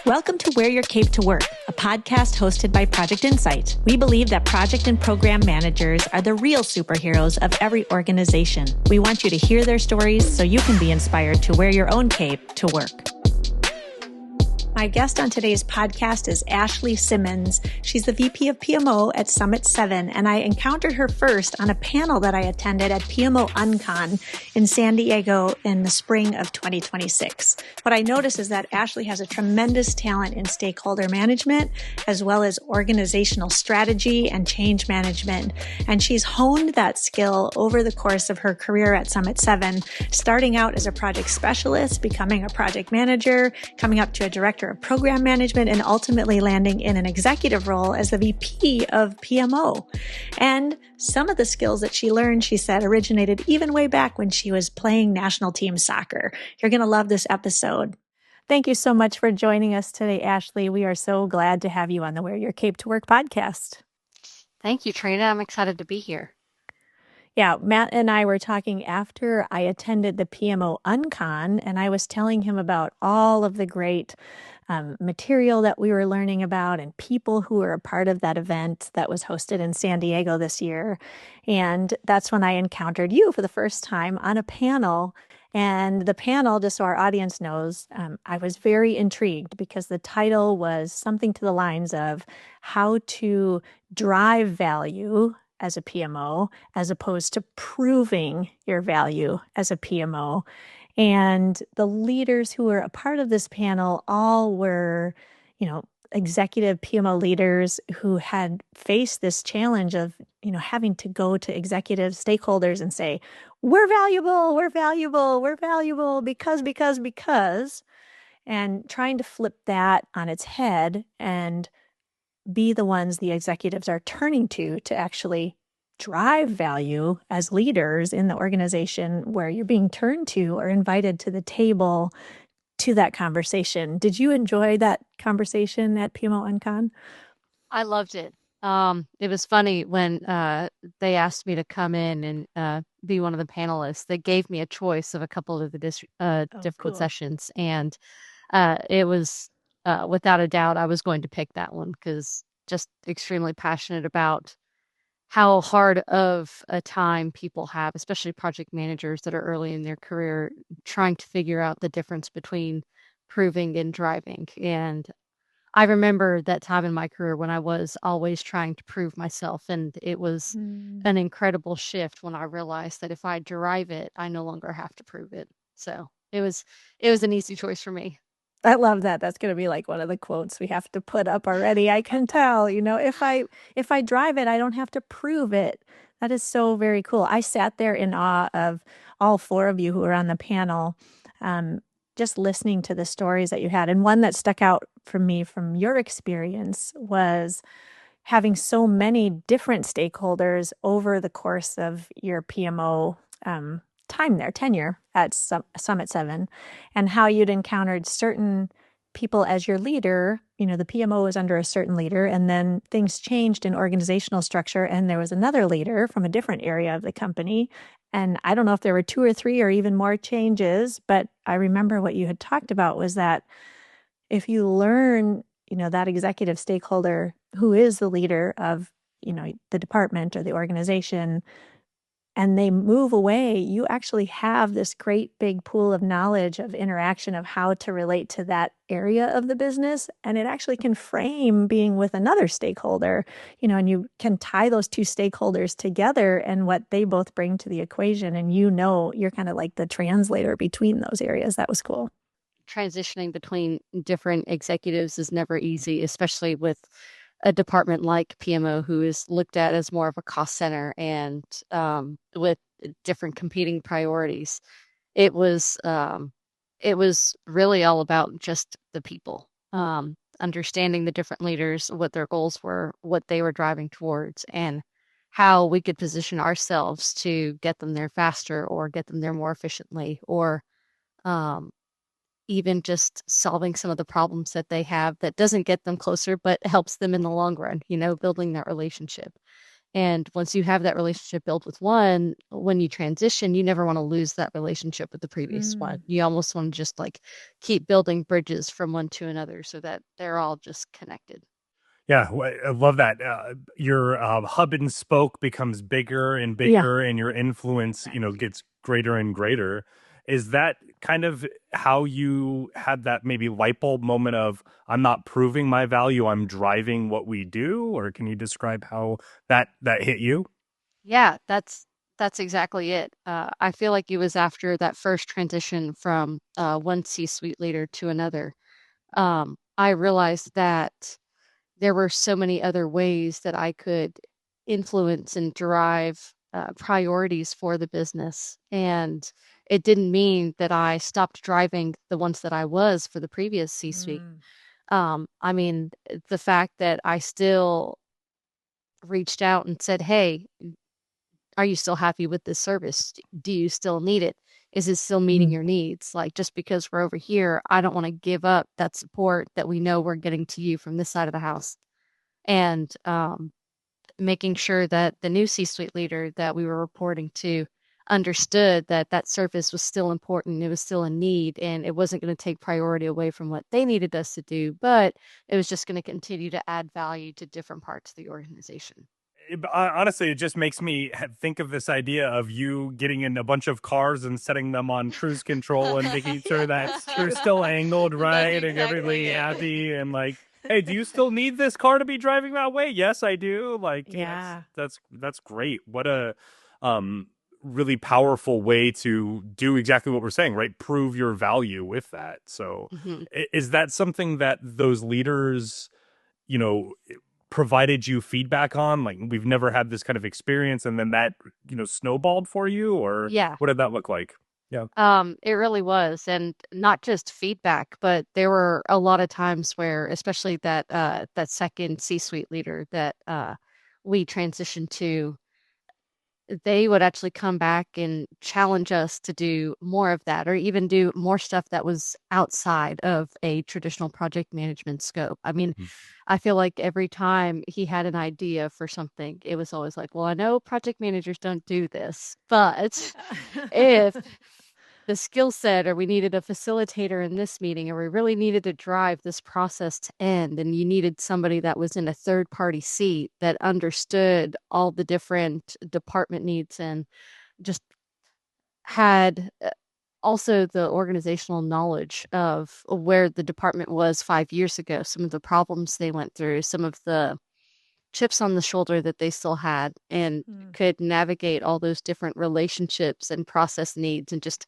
Welcome to Wear Your Cape to Work, a podcast hosted by Project Insight. We believe that project and program managers are the real superheroes of every organization. We want you to hear their stories so you can be inspired to wear your own cape to work. My guest on today's podcast is Ashlee Simmons. She's the VP of PMO at Summit 7, and I encountered her first on a panel that I attended at PMO UnCon in San Diego in the spring of 2026. What I noticed is that Ashlee has a tremendous talent in stakeholder management, as well as organizational strategy and change management. And she's honed that skill over the course of her career at Summit 7, starting out as a project specialist, becoming a project manager, coming up to a director of program management, and ultimately landing in an executive role as the VP of PMO. And some of the skills that she learned, she said, originated even way back when she was playing national team soccer. You're going to love this episode. Thank you so much for joining us today, Ashlee. We are so glad to have you on the Wear Your Cape to Work podcast. Thank you, Trina. I'm excited to be here. Yeah, Matt and I were talking after I attended the PMO UnCon, and I was telling him about all of the great material that we were learning about and people who were a part of that event that was hosted in San Diego this year. And that's when I encountered you for the first time on a panel. And the panel, just so our audience knows, I was very intrigued because the title was something to the lines of how to drive value as a PMO, as opposed to proving your value as a PMO. And the leaders who were a part of this panel all were, executive PMO leaders who had faced this challenge of, having to go to executive stakeholders and say, we're valuable because, and trying to flip that on its head and be the ones the executives are turning to actually drive value as leaders in the organization where you're being turned to or invited to the table to that conversation. Did you enjoy that conversation at PMO UnCon? I loved it. It was funny when they asked me to come in and be one of the panelists. They gave me a choice of a couple of the difficult sessions, and it was without a doubt I was going to pick that one because just extremely passionate about how hard of a time people have, especially project managers that are early in their career, trying to figure out the difference between proving and driving. And I remember that time in my career when I was always trying to prove myself, and it was an incredible shift when I realized that if I drive it, I no longer have to prove it. So it was an easy choice for me. I love that. That's going to be like one of the quotes we have to put up already. I can tell, if I drive it, I don't have to prove it. That is so very cool. I sat there in awe of all four of you who were on the panel, just listening to the stories that you had. And one that stuck out for me from your experience was having so many different stakeholders over the course of your PMO time there, tenure at Summit 7, and how you'd encountered certain people as your leader. The PMO was under a certain leader, and then things changed in organizational structure, and there was another leader from a different area of the company. And I don't know if there were 2 or 3 or even more changes, but I remember what you had talked about was that if you learn, that executive stakeholder who is the leader of, the department or the organization, and they move away, you actually have this great big pool of knowledge of interaction of how to relate to that area of the business. And it actually can frame being with another stakeholder, and you can tie those two stakeholders together and what they both bring to the equation. And you're kind of like the translator between those areas. That was cool. Transitioning between different executives is never easy, especially with a department like PMO, who is looked at as more of a cost center and with different competing priorities. It was really all about just the people, understanding the different leaders, what their goals were, what they were driving towards, and how we could position ourselves to get them there faster or get them there more efficiently, or even just solving some of the problems that they have that doesn't get them closer, but helps them in the long run, building that relationship. And once you have that relationship built with one, when you transition, you never want to lose that relationship with the previous one. Mm. You almost want to just like keep building bridges from one to another so that they're all just connected. Yeah, I love that. Your hub and spoke becomes bigger and Yeah. bigger, and your influence, gets greater and greater. Is that kind of how you had that maybe light bulb moment of I'm not proving my value, I'm driving what we do? Or can you describe how that hit you? Yeah, that's exactly it. I feel like it was after that first transition from one C-suite leader to another. I realized that there were so many other ways that I could influence and drive priorities for the business. And it didn't mean that I stopped driving the ones that I was for the previous C-suite. Mm. I mean, the fact that I still reached out and said, "Hey, are you still happy with this service? Do you still need it? Is it still meeting Mm. your needs? Like, just because we're over here, I don't want to give up that support that we know we're getting to you from this side of the house." And making sure that the new C-suite leader that we were reporting to understood that that service was still important, it was still a need, and it wasn't going to take priority away from what they needed us to do, but it was just going to continue to add value to different parts of the organization. Honestly, it just makes me think of this idea of you getting in a bunch of cars and setting them on cruise control and making sure that That's they're true. still angled That's right and exactly everybody it. happy and like, hey, do you still need this car to be driving that way? Yes, I do. Like, Yeah. that's great. What a um really powerful way to do exactly what we're saying, right? Prove your value with that. So, Hmm. is that something that those leaders, you know, provided you feedback on? Like, we've never had this kind of experience, and then that, snowballed for you, or Yeah. what did that look like? Yeah. It really was, and not just feedback, but there were a lot of times where, especially that second C-suite leader that we transitioned to, they would actually come back and challenge us to do more of that, or even do more stuff that was outside of a traditional project management scope. I mean, I feel like every time he had an idea for something, it was always like, well, I know project managers don't do this, but if the skill set, or we needed a facilitator in this meeting, or we really needed to drive this process to end, and you needed somebody that was in a third party seat that understood all the different department needs and just had also the organizational knowledge of where the department was 5 years ago, some of the problems they went through, some of the chips on the shoulder that they still had, and Mm. could navigate all those different relationships and process needs and just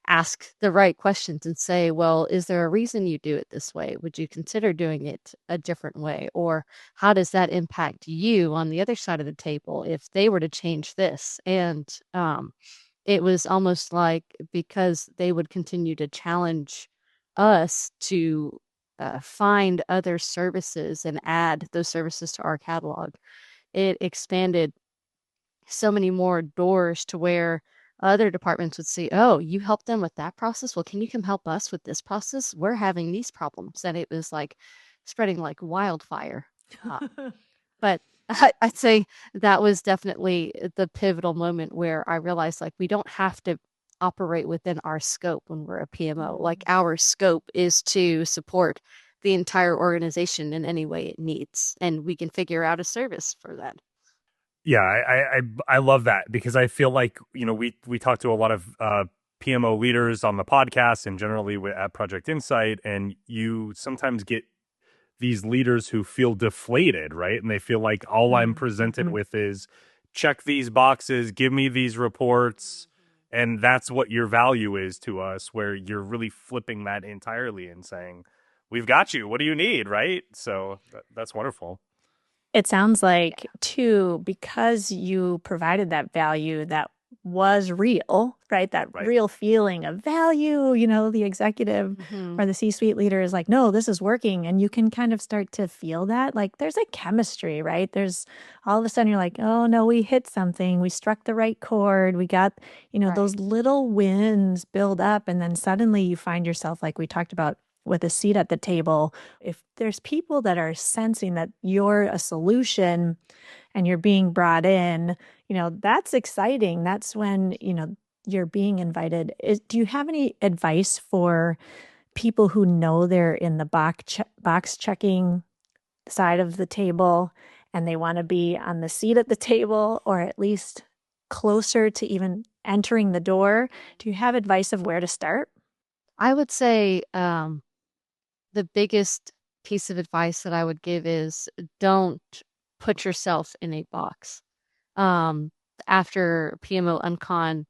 ask the right questions and say, well, is there a reason you do it this way? Would you consider doing it a different way? Or how does that impact you on the other side of the table if they were to change this? And it was almost like, because they would continue to challenge us to find other services and add those services to our catalog, it expanded so many more doors to where other departments would see, oh, you helped them with that process. Well, can you come help us with this process? We're having these problems. And it was like spreading like wildfire. Uh, but I'd say that was definitely the pivotal moment where I realized like we don't have to operate within our scope when we're a PMO. Like, Mm. our scope is to support the entire organization in any way it needs, and we can figure out a service for that. Yeah, I love that, because I feel like, we talk to a lot of PMO leaders on the podcast and generally at Project Insight, and you sometimes get these leaders who feel deflated, right? And they feel like all I'm Mm. presented Mhm. with is check these boxes, give me these reports, and that's what your value is to us, where you're really flipping that entirely and saying, we've got you. What do you need, right? So that's wonderful. It sounds Yeah. like, too, because you provided that value that was real, right? That Right. real feeling of value, the executive Hmm. or the C-suite leader is like, no, this is working. And you can kind of start to feel that. Like, there's a chemistry, right? There's all of a sudden you're like, oh, no, we hit something. We struck the right chord. We got, Right. those little wins build up. And then suddenly you find yourself, like we talked about, with a seat at the table. If there's people that are sensing that you're a solution and you're being brought in, that's exciting. That's when, you're being invited. Do you have any advice for people who know they're in the box checking side of the table and they want to be on the seat at the table or at least closer to even entering the door? Do you have advice of where to start? I would say the biggest piece of advice that I would give is don't put yourself in a box. Um, After PMO UnCon,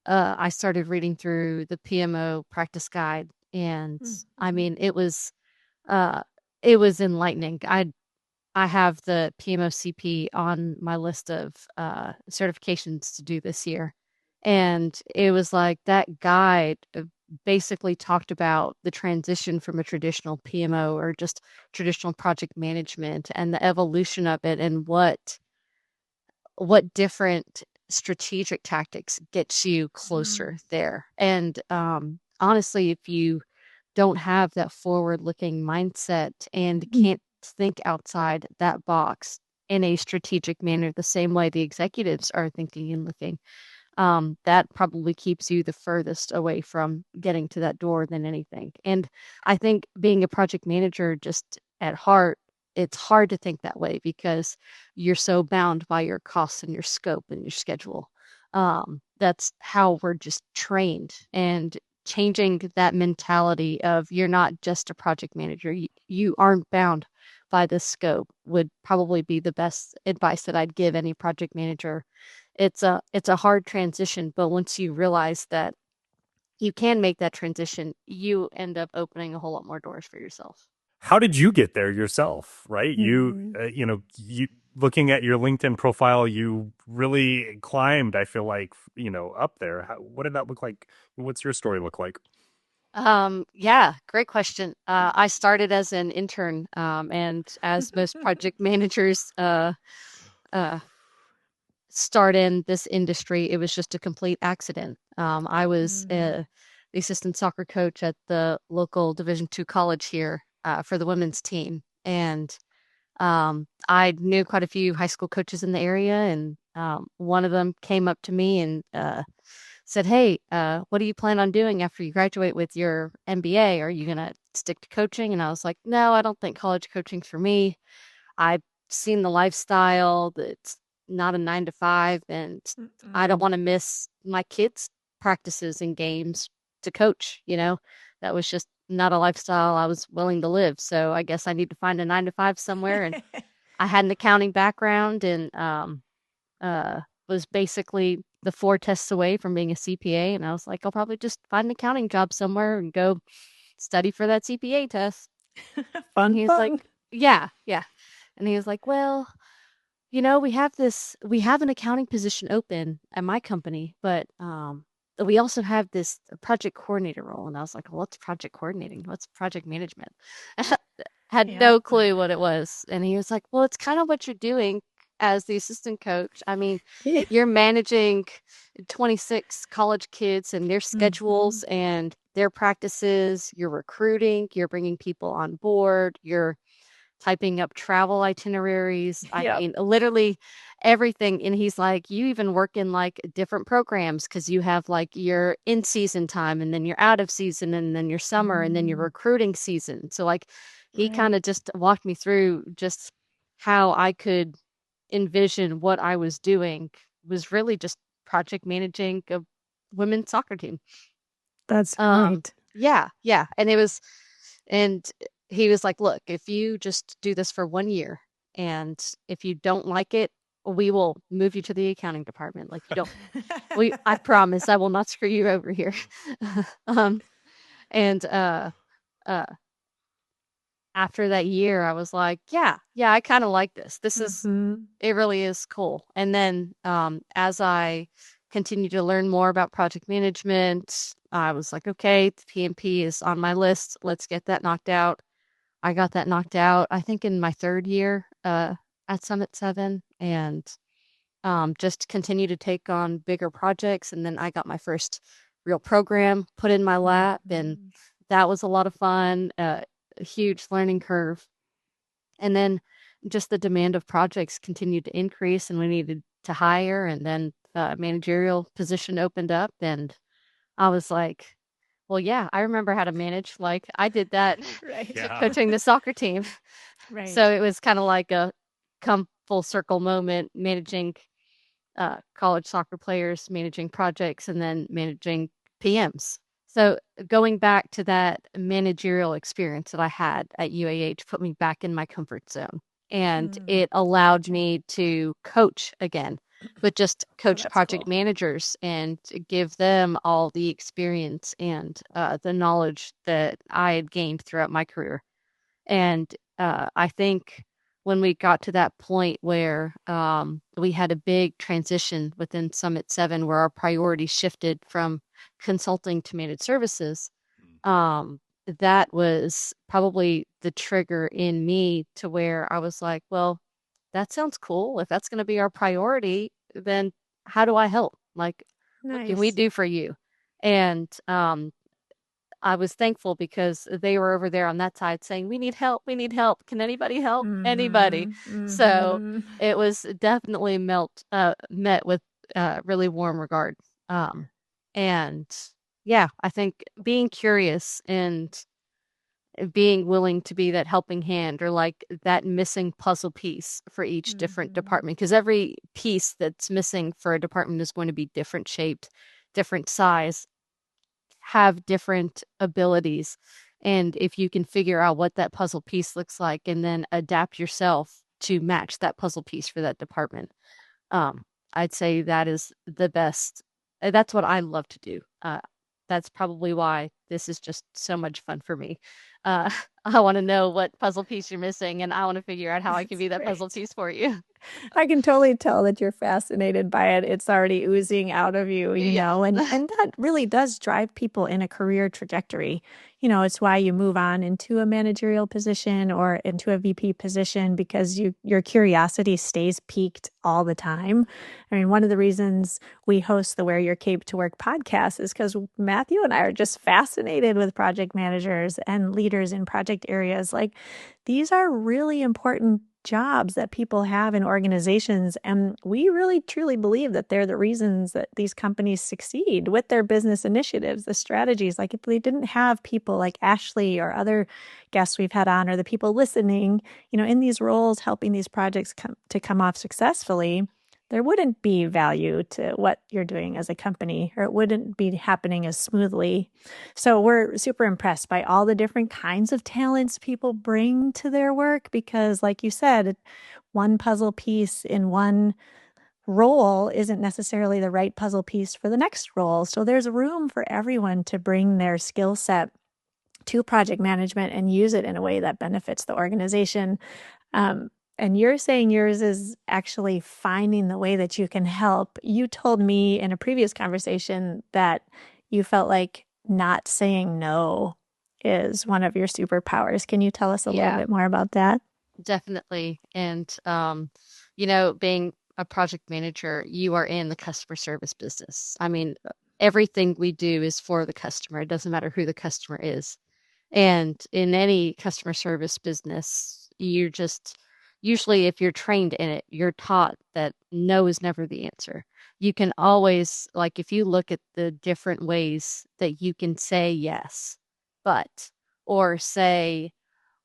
I started reading through the PMO practice guide, and I Mm-hmm. mean, uh, it was enlightening. I have the PMO CP on my list of certifications to do this year. And it was like that guide basically talked about the transition from a traditional PMO or just traditional project management and the evolution of it and what different strategic tactics gets you closer there. And honestly, if you don't have that forward-looking mindset and can't think outside that box in a strategic manner, the same way the executives are thinking and looking, that probably keeps you the furthest away from getting to that door than anything. And I think being a project manager, just at heart, it's hard to think that way because you're so bound by your costs and your scope and your schedule. That's how we're just trained. And changing that mentality of you're not just a project manager, you aren't bound by the scope would probably be the best advice that I'd give any project manager. It's a hard transition, but once you realize that you can make that transition, you end up opening a whole lot more doors for yourself. How did you get there yourself? Right, Mm-hmm. you looking at your LinkedIn profile, you really climbed. I feel like up there. What did that look like? What's your story look like? Yeah, great question. I started as an intern, and as most project managers, uh, start in this industry, it was just a complete accident. I was the assistant soccer coach at the local Division II college here for the women's team, and I knew quite a few high school coaches in the area, and one of them came up to me and said, "Hey, what do you plan on doing after you graduate with your MBA? Are you gonna stick to coaching?" And I was like, "No, I don't think college coaching's for me. I've seen the lifestyle that's not a 9 to 5, and I don't Mm-mm. want to miss my kids' practices and games to coach, you know? That was just not a lifestyle I was willing to live. So I guess I need to find a 9 to 5 somewhere. And I had an accounting background and was basically the 4 tests away from being a CPA. And I was like, I'll probably just find an accounting job somewhere and go study for that CPA test. And Fun, he was like, fun. yeah, yeah. And he was like, well, we have an accounting position open at my company, but we also have this project coordinator role. And I was like, well, what's project coordinating? What's project management? Had Yep. no clue what it was. And he was like, well, it's kind of what you're doing as the assistant coach. I mean, Yeah. you're managing 26 college kids and their Mm-hmm. schedules and their practices, you're recruiting, you're bringing people on board, you're typing up travel itineraries. I Yep. mean, literally everything. And he's like, you even work in like different programs because you have like your in season time and then you're out of season and then your summer and then your Mm, recruiting season. So, like, he kind right. of just walked me through just how I could envision what I was doing was really just project managing a women's soccer team. That's Um, great. yeah, yeah. And he was like, look, if you just do this for 1 year and if you don't like it, we will move you to the accounting department. Like you don't, I promise I will not screw you over here. um, and uh, After that year, I was like, yeah, I kind of like this. Mm-hmm. It really is cool. And then as I continued to learn more about project management, I was like, okay, the PMP is on my list. Let's get that knocked out. I got that knocked out, I think, in my third year at Summit 7, and just continue to take on bigger projects. And then I got my first real program put in my lap, and Mm-hmm. that was a lot of fun, a huge learning curve. And then just the demand of projects continued to increase and we needed to hire. And then a managerial position opened up and I was like, well, yeah, I remember how to manage. Like I did that Right. Yeah. coaching the soccer team. So Right. it was kind of like a come full circle moment, managing college soccer players, managing projects, and then managing PMs. So going back to that managerial experience that I had at UAH put me back in my comfort zone. And it allowed me to coach again, but just Oh, coach that's project cool. managers and give them all the experience and the knowledge that I had gained throughout my career. And I think when we got to that point where we had a big transition within Summit 7 where our priorities shifted from consulting to managed services, that was probably the trigger in me to where I was like, well, that sounds cool. If that's going to be our priority, then how do I help? Like, what can we Nice. do for you? And I was thankful because they were over there on that side saying, we need help. We need help. Can anybody help? Anybody. So it was definitely met with really warm regard. And yeah, I think being curious and being willing to be that helping hand or like that missing puzzle piece for each different department, because every piece that's missing for a department is going to be different shaped, different size, have different abilities. And if you can figure out what that puzzle piece looks like and then adapt yourself to match that puzzle piece for that department, um, I'd say that is the best. That's what I love to do. That's probably why this is just so much fun for me. Uh, I want to know what puzzle piece you're missing, and I want to figure out how I can That's be that puzzle great. piece for you. I can totally tell that you're fascinated by it. It's already oozing out of you, Yeah. and that really does drive people in a career trajectory. It's why you move on into a managerial position or into a VP position because your curiosity stays piqued all the time. I mean, one of the reasons we host the Wear Your Cape to Work podcast is because Matthew and I are just fascinated with project managers and leaders in project areas. Like these are really important jobs that people have in organizations. And we really truly believe that they're the reasons that these companies succeed with their business initiatives, the strategies. Like if they didn't have people like Ashlee or other guests we've had on, or the people listening, in these roles, helping these projects come off successfully, there wouldn't be value to what you're doing as a company, or it wouldn't be happening as smoothly. So we're super impressed by all the different kinds of talents people bring to their work because, like you said, one puzzle piece in one role isn't necessarily the right puzzle piece for the next role. So there's room for everyone to bring their skill set to project management and use it in a way that benefits the organization. And you're saying yours is actually finding the way that you can help. You told me in a previous conversation that you felt like not saying no is one of your superpowers. Can you tell us a little Yeah, bit more about that? definitely. And being a project manager, you are in the customer service business. I mean, everything we do is for the customer. It doesn't matter who the customer is. And in any customer service business, you're just usually, if you're trained in it, you're taught that no is never the answer. You can always, like, if you look at the different ways that you can say yes, but, or say,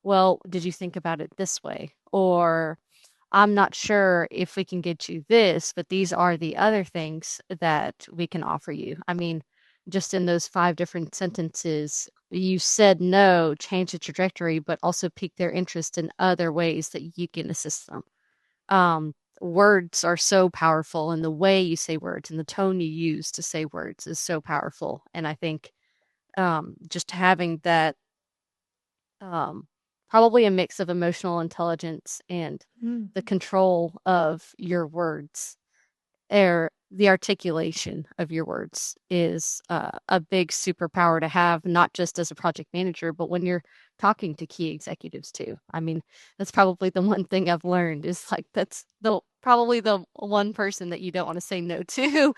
well, did you think about it this way? Or I'm not sure if we can get you this, but these are the other things that we can offer you. I mean, just in those five different sentences, you said no, change the trajectory, but also pique their interest in other ways that you can assist them. Words are so powerful, and the way you say words and the tone you use to say words is so powerful. And I think just having that um, probably a mix of emotional intelligence and Mm. the control of your words or the articulation of your words is a big superpower to have, not just as a project manager, but when you're talking to key executives too. I mean, that's probably the one thing I've learned is like that's the probably the one person that you don't want to say no to.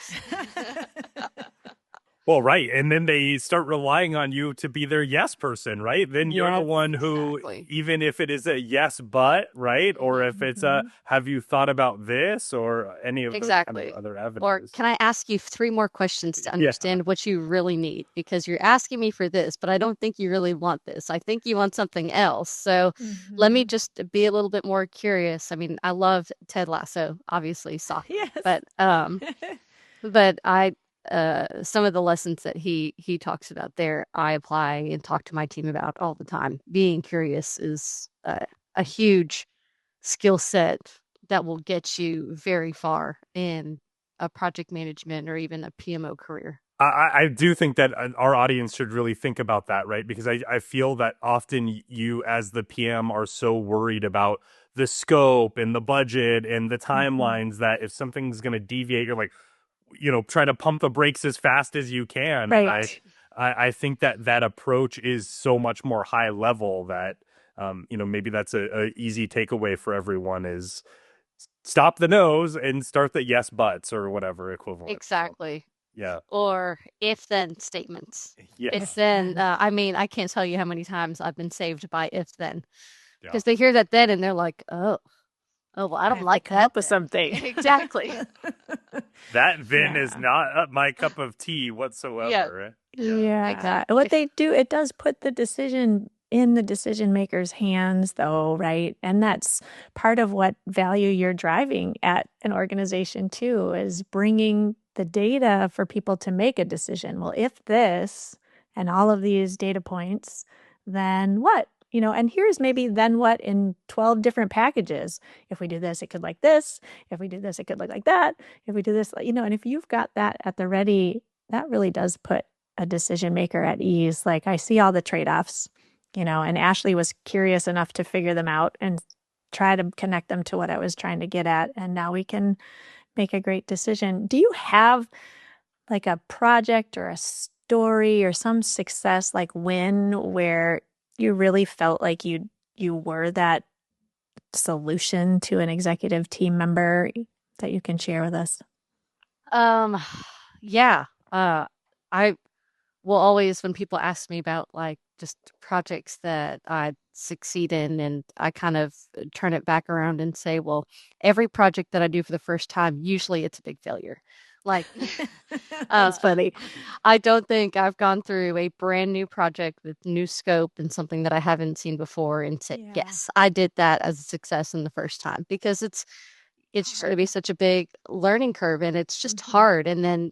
Well, right. And then they start relying on you to be their yes person, right? Then you're the one who, exactly. even if it is a yes, but, right? Or if it's a, have you thought about this or any of those kind of Exactly. other Or avenues? can I ask you 3 more questions to Yeah. understand what you really need? Because you're asking me for this, but I don't think you really want this. I think you want something else. So let me just be a little bit more curious. I mean, I love Ted Lasso, obviously, saw him, Yes. but I some of the lessons that he talks about there, I apply and talk to my team about all the time. Being curious is a huge skill set that will get you very far in a project management or even a PMO career. I do think that our audience should really think about that, right? Because I feel that often you, as the PM, are so worried about the scope and the budget and the timelines that if something's going to deviate, you're like, try to pump the brakes as fast as you can. Right. I think that approach is so much more high level that, maybe that's a easy takeaway for everyone is stop the no's and start the yes buts or whatever equivalent. So, Exactly. yeah. Or if then statements. If Yes. then, I mean, I can't tell you how many times I've been saved by if then Yeah. because they hear that then and they're like, well, I I don't have like to come that up with then. something. Exactly. That then is Yeah. not my cup of tea Yeah. whatsoever. Yeah. What Exactly. they do, it does put the decision in the decision maker's hands, though, right? And that's part of what value you're driving at an organization, too, is bringing the data for people to make a decision. Well, if this and all of these data points, then what? And here's maybe then what in 12 different packages. If we do this, it could like this. If we do this, it could look like that. If we do this, and if you've got that at the ready, that really does put a decision maker at ease. Like I see all the trade-offs, and Ashlee was curious enough to figure them out and try to connect them to what I was trying to get at. And now we can make a great decision. Do you have like a project or a story or some success like win where you really felt like you were that solution to an executive team member that you can share with us? Um, yeah. I will always, when people ask me about like just projects that I succeed in, and I kind of turn it back around and say, well, every project that I do for the first time, usually it's a big failure. Like, That's uh, funny. I don't think I've gone through a brand new project with new scope and something that I haven't seen before and said, Yeah. yes, I did that as a success in the first time because it's just going to be such a big learning curve and it's just hard. And then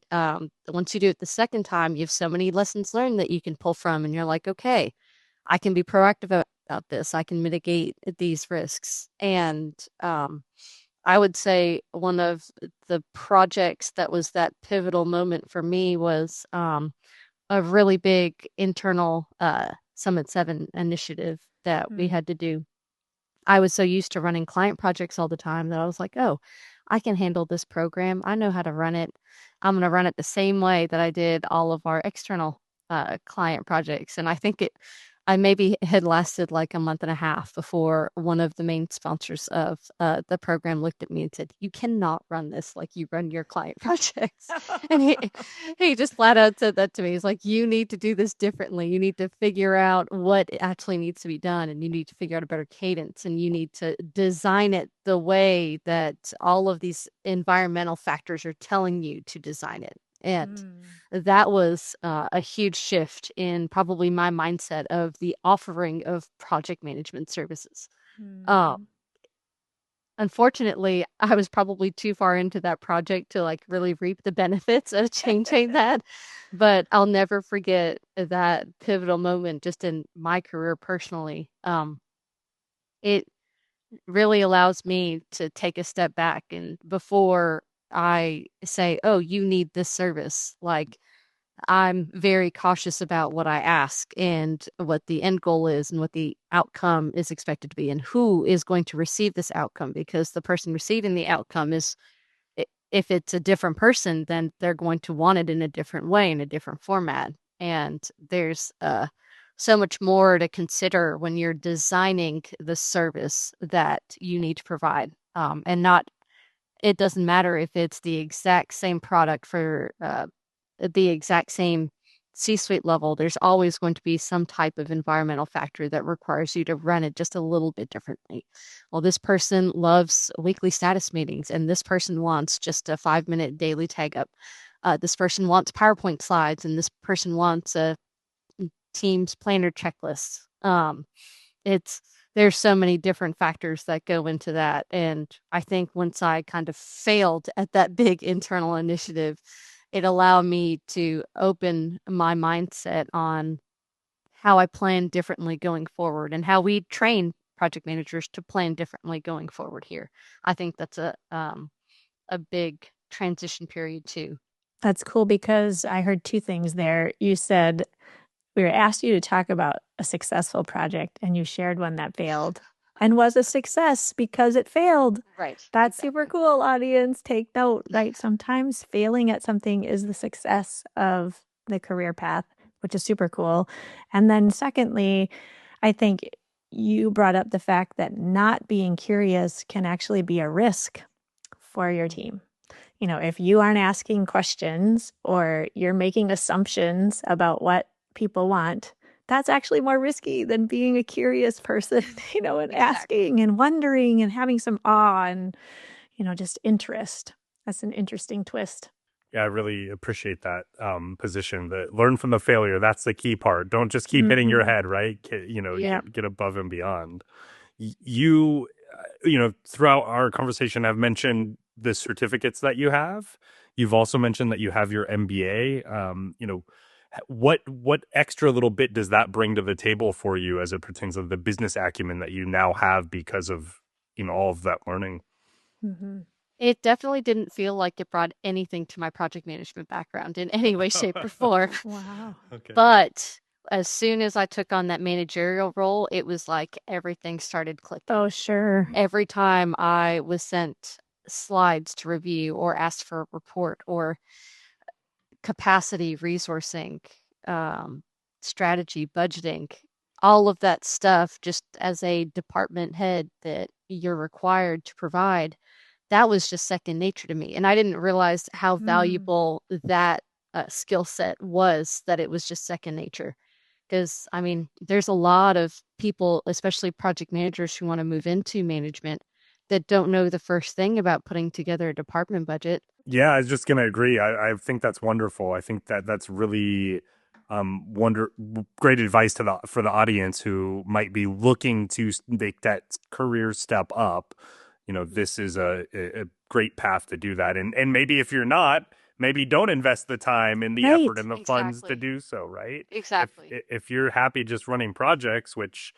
once you do it the second time, you have so many lessons learned that you can pull from, and you're like, okay, I can be proactive about this. I can mitigate these risks. And I would say one of the projects that was that pivotal moment for me was a really big internal Summit 7 initiative that we had to do. I was so used to running client projects all the time that I was like, oh, I can handle this program. I know how to run it. I'm going to run it the same way that I did all of our external client projects. And I maybe had lasted like a month and a half before one of the main sponsors of the program looked at me and said, you cannot run this like you run your client projects. And he just flat out said that to me. He's like, you need to do this differently. You need to figure out what actually needs to be done, and you need to figure out a better cadence, and you need to design it the way that all of these environmental factors are telling you to design it. And that was a huge shift in probably my mindset of the offering of project management services. Uh, Unfortunately, I was probably too far into that project to like really reap the benefits of changing that. But I'll never forget that pivotal moment just in my career personally. It really allows me to take a step back, and before I say, oh, you need this service, like I'm very cautious about what I ask and what the end goal is and what the outcome is expected to be and who is going to receive this outcome, because the person receiving the outcome is, if it's a different person, then they're going to want it in a different way, in a different format. And there's so much more to consider when you're designing the service that you need to provide. And not, it doesn't matter if it's the exact same product for the exact same C-suite level, there's always going to be some type of environmental factor that requires you to run it just a little bit differently. Well, this person loves weekly status meetings, and this person wants just a 5-minute daily tag up. This person wants PowerPoint slides, and this person wants a Teams planner checklist. There's so many different factors that go into that. And I think once I kind of failed at that big internal initiative, it allowed me to open my mindset on how I plan differently going forward and how we train project managers to plan differently going forward here. I think that's a big transition period too. That's cool because I heard two things there. You said we were asked you to talk about a successful project, and you shared one that failed and was a success because it failed. Right. That's super cool, audience. Take note, right? Sometimes failing at something is the success of the career path, which is super cool. And then secondly, I think you brought up the fact that not being curious can actually be a risk for your team. You know, if you aren't asking questions or you're making assumptions about what people want, that's actually more risky than being a curious person, you know, and asking and wondering and having some awe and, you know, just interest. That's an interesting twist. Yeah, I really appreciate that position. That learn from the failure. That's the key part. Don't just keep hitting your head, right? Get above and beyond. You throughout our conversation, I've mentioned the certificates that you have. You've also mentioned that you have your MBA. What extra little bit does that bring to the table for you as it pertains to the business acumen that you now have because of all of that learning? Mm-hmm. It definitely didn't feel like it brought anything to my project management background in any way, shape, or form. Wow. Okay. But as soon as I took on that managerial role, it was like everything started clicking. Oh, sure. Every time I was sent slides to review or asked for a report or capacity resourcing, strategy, budgeting, all of that stuff, just as a department head that you're required to provide, that was just second nature to me. And I didn't realize how valuable that skill set was, that it was just second nature. Because, I mean, there's a lot of people, especially project managers who want to move into management, that don't know the first thing about putting together a department budget. Yeah, I was just going to agree. I think that's wonderful. I think that's really great advice for the audience who might be looking to make that career step up. This is a great path to do that. And maybe if you're not, maybe don't invest the time and the effort and the funds to do so, right? Exactly. If you're happy just running projects, which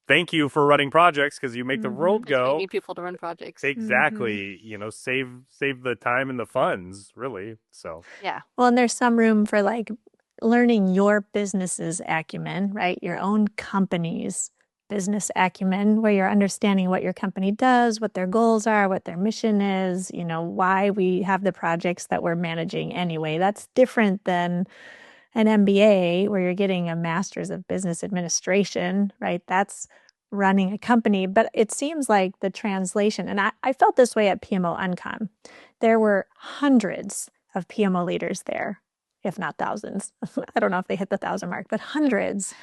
thank you for running projects because you make the world go. We need people to run projects. Exactly. Save the time and the funds, really. So yeah. Well, and there's some room for like learning your business's acumen, right? Your own company's business acumen, where you're understanding what your company does, what their goals are, what their mission is, why we have the projects that we're managing anyway. That's different than an MBA where you're getting a master's of business administration, right? That's running a company. But it seems like the translation, and I felt this way at PMO UnCon. There were hundreds of PMO leaders there, if not thousands. I don't know if they hit the 1,000 mark, but hundreds.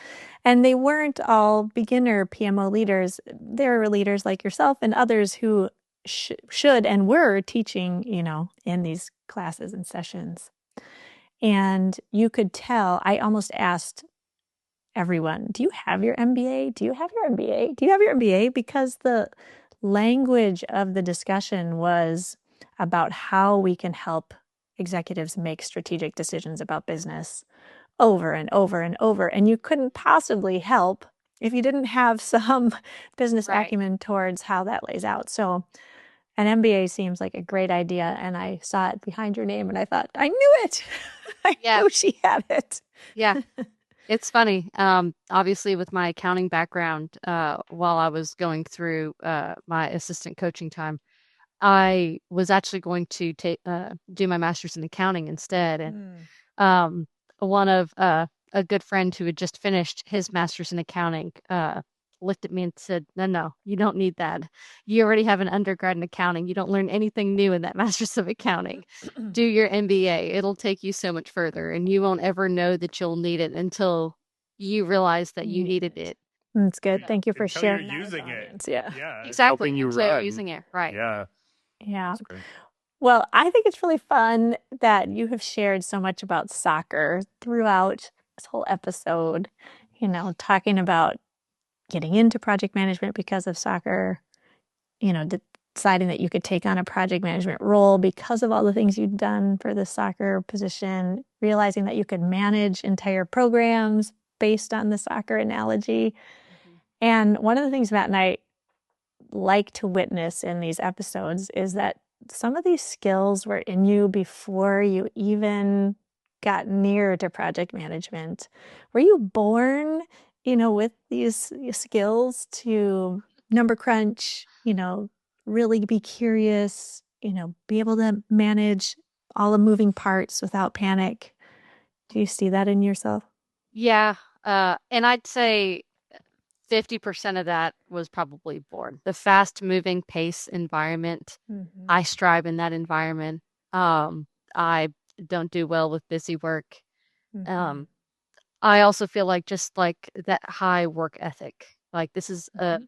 And they weren't all beginner PMO leaders. There were leaders like yourself and others who should and were teaching, in these classes and sessions. And you could tell, I almost asked everyone, do you have your MBA? Do you have your MBA? Do you have your MBA? Because the language of the discussion was about how we can help executives make strategic decisions about business over and over and over. And you couldn't possibly help if you didn't have some business acumen towards how that lays out. So an MBA seems like a great idea. And I saw it behind your name and I thought, I knew it. I knew she had it. Yeah. It's funny. Obviously, with my accounting background, while I was going through my assistant coaching time, I was actually going to do my master's in accounting instead. And one of a good friend who had just finished his master's in accounting looked at me and said, no, you don't need that. You already have an undergrad in accounting. You don't learn anything new in that master's of accounting. Do your MBA. It'll take you so much further, and you won't ever know that you'll need it until you realize that you needed it. That's good. Thank you for Until sharing you're that with the using it. audience. Yeah. Yeah, it's Exactly. helping you Until you're run. using it. Right. Yeah. Yeah. That's great. Well, I think it's really fun that you have shared so much about soccer throughout this whole episode, talking about getting into project management because of soccer, deciding that you could take on a project management role because of all the things you've done for the soccer position, realizing that you could manage entire programs based on the soccer analogy. And one of the things Matt and I like to witness in these episodes is that some of these skills were in you before you even got near to project management. Were you born, with these skills to number crunch, really be curious, be able to manage all the moving parts without panic? Do you see that in yourself? Yeah. And I'd say 50% of that was probably born. The fast moving pace environment. I strive in that environment. I don't do well with busy work. I also feel like just like that high work ethic. Like this is a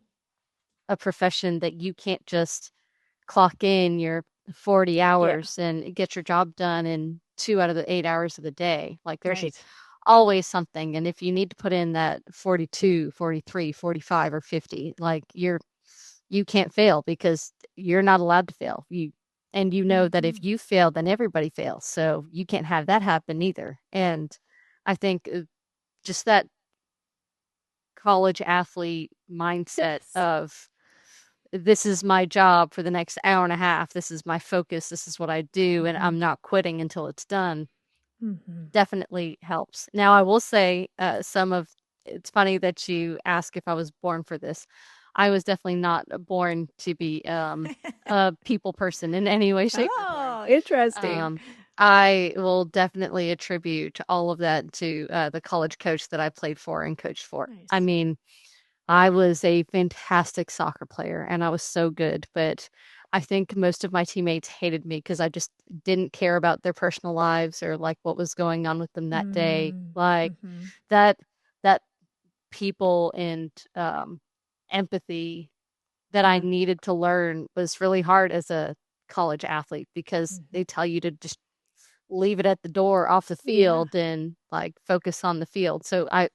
profession that you can't just clock in your 40 hours and get your job done in 2 out of the 8 hours of the day. Like there's always something. And if you need to put in that 42, 43, 45, or 50, like you can't fail because you're not allowed to fail. And you know that if you fail, then everybody fails. So you can't have that happen either. And I think just that college athlete mindset of this is my job for the next hour and a half. This is my focus. This is what I do. And I'm not quitting until it's done. Definitely helps. Now, I will say it's funny that you ask if I was born for this. I was definitely not born to be a people person in any way, shape, or form. Oh, interesting. I will definitely attribute all of that to the college coach that I played for and coached for. Nice. I mean, I was a fantastic soccer player and I was so good, but I think most of my teammates hated me because I just didn't care about their personal lives or like what was going on with them that day. Like that people and empathy that I needed to learn was really hard as a college athlete because they tell you to just leave it at the door off the field and like focus on the field. So I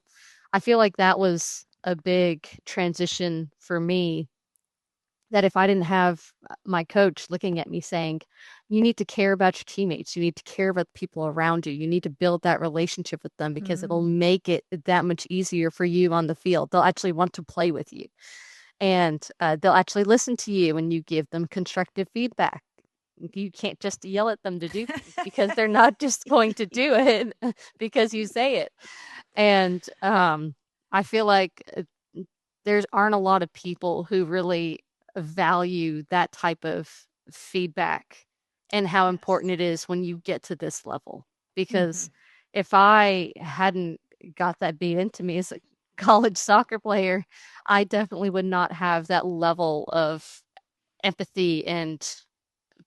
feel like that was a big transition for me that if I didn't have my coach looking at me saying, you need to care about your teammates, you need to care about the people around you, you need to build that relationship with them because it'll make it that much easier for you on the field. They'll actually want to play with you and they'll actually listen to you when you give them constructive feedback. You can't just yell at them to do things because they're not just going to do it because you say it. And I feel like there aren't a lot of people who really value that type of feedback and how important it is when you get to this level. Because if I hadn't got that beat into me as a college soccer player, I definitely would not have that level of empathy and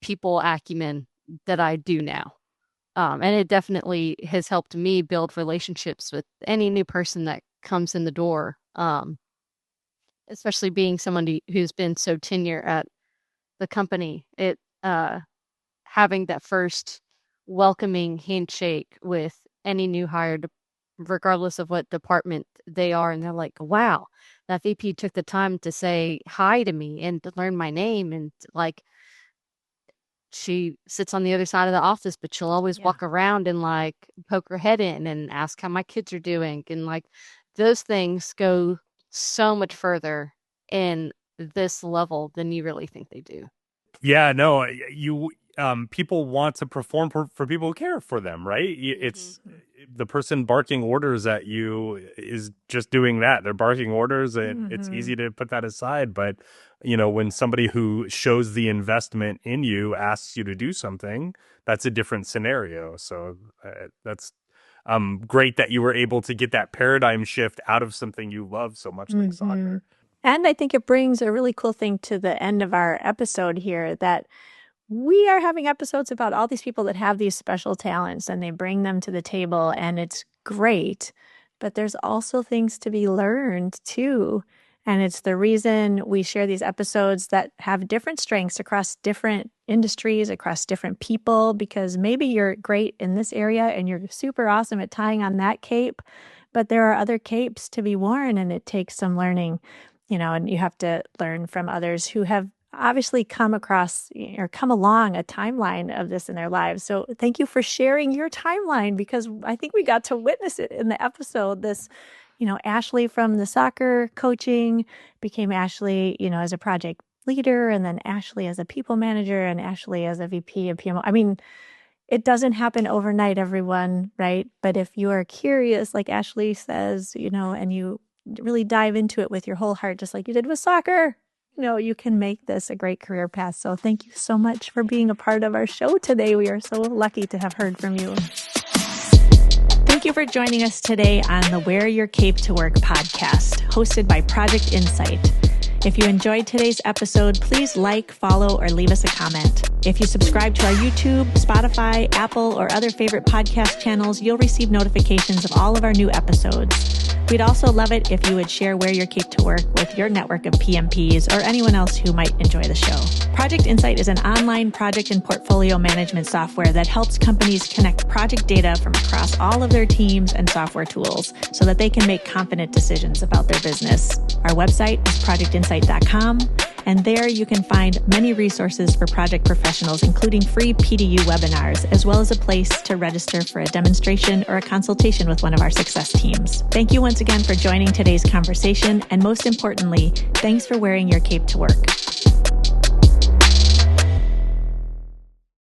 people acumen that I do now. And it definitely has helped me build relationships with any new person that comes in the door. Especially being someone who's been so tenure at the company, having that first welcoming handshake with any new hire, regardless of what department they are, and they're like, "Wow, that VP took the time to say hi to me and to learn my name," and like she sits on the other side of the office, but she'll always walk around and like poke her head in and ask how my kids are doing, and like those things go so much further in this level than you really think they do. Yeah, no, people want to perform for people who care for them, right? It's the person barking orders at you is just doing that. They're barking orders and it's easy to put that aside. But, when somebody who shows the investment in you asks you to do something, that's a different scenario. So that's great that you were able to get that paradigm shift out of something you love so much like soccer. And I think it brings a really cool thing to the end of our episode here, that we are having episodes about all these people that have these special talents and they bring them to the table, and it's great. But there's also things to be learned too. And it's the reason we share these episodes that have different strengths across different industries, across different people, because maybe you're great in this area and you're super awesome at tying on that cape, but there are other capes to be worn, and it takes some learning, and you have to learn from others who have obviously come across or come along a timeline of this in their lives. So thank you for sharing your timeline, because I think we got to witness it in the episode. This, Ashlee from the soccer coaching became Ashlee, as a project leader, and then Ashlee as a people manager, and Ashlee as a VP of PMO. I mean, it doesn't happen overnight, everyone, right? But if you are curious, like Ashlee says, and you really dive into it with your whole heart, just like you did with soccer, you can make this a great career path. So thank you so much for being a part of our show today. We are so lucky to have heard from you. Thank you for joining us today on the Wear Your Cape to Work podcast, hosted by Project Insight. If you enjoyed today's episode, please like, follow, or leave us a comment. If you subscribe to our YouTube, Spotify, Apple, or other favorite podcast channels, you'll receive notifications of all of our new episodes. We'd also love it if you would share Wear Your Cape to Work with your network of PMPs or anyone else who might enjoy the show. Project Insight is an online project and portfolio management software that helps companies connect project data from across all of their teams and software tools so that they can make confident decisions about their business. Our website is projectinsight.com, and there you can find many resources for project professionals, including free PDU webinars, as well as a place to register for a demonstration or a consultation with one of our success teams. Thank you once again for joining today's conversation, and most importantly, thanks for wearing your cape to work.